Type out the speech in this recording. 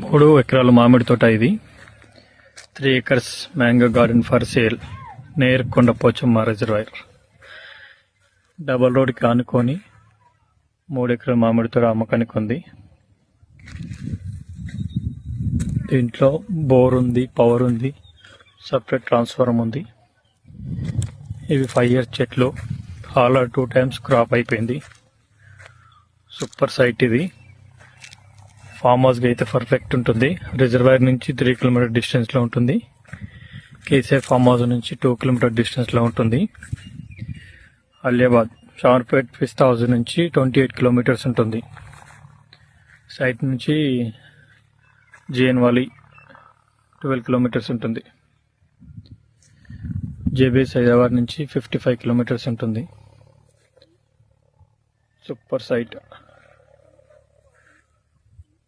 3 ఎకరాల మామిడి తోట ఇది. 3 acres mango garden for sale నేర్ కొండపోచమ్మ రిజర్వాయర్. డబల్ రోడ్కి ఆనుకొని 3 ఎకరాల మామిడి తోట అమ్మకానికి ఉంది. దీంట్లో బోర్ ఉంది, పవర్ ఉంది, సపరేట్ ట్రాన్స్ఫార్మర్ ఉంది. ఇవి 5 years చెట్లు. హాలర్ 2 times క్రాప్ అయిపోయింది. సూపర్ సైట్ ఇది. ఫామ్ హౌస్కి అయితే పర్ఫెక్ట్ ఉంటుంది. రిజర్వాయర్ నుంచి 3 kilometer డిస్టెన్స్లో ఉంటుంది. కేసీఆర్ ఫామ్ హౌస్ నుంచి 2 kilometer డిస్టెన్స్లో ఉంటుంది. అలియాబాద్ షార్పేట్ పిస్తా హౌస్ నుంచి 28 kilometers ఉంటుంది. సైట్ నుంచి జేఎన్ వాలీ 12 kilometers ఉంటుంది. జేబీఎస్ హైదరాబాద్ నుంచి 55 kilometers ఉంటుంది. Super site.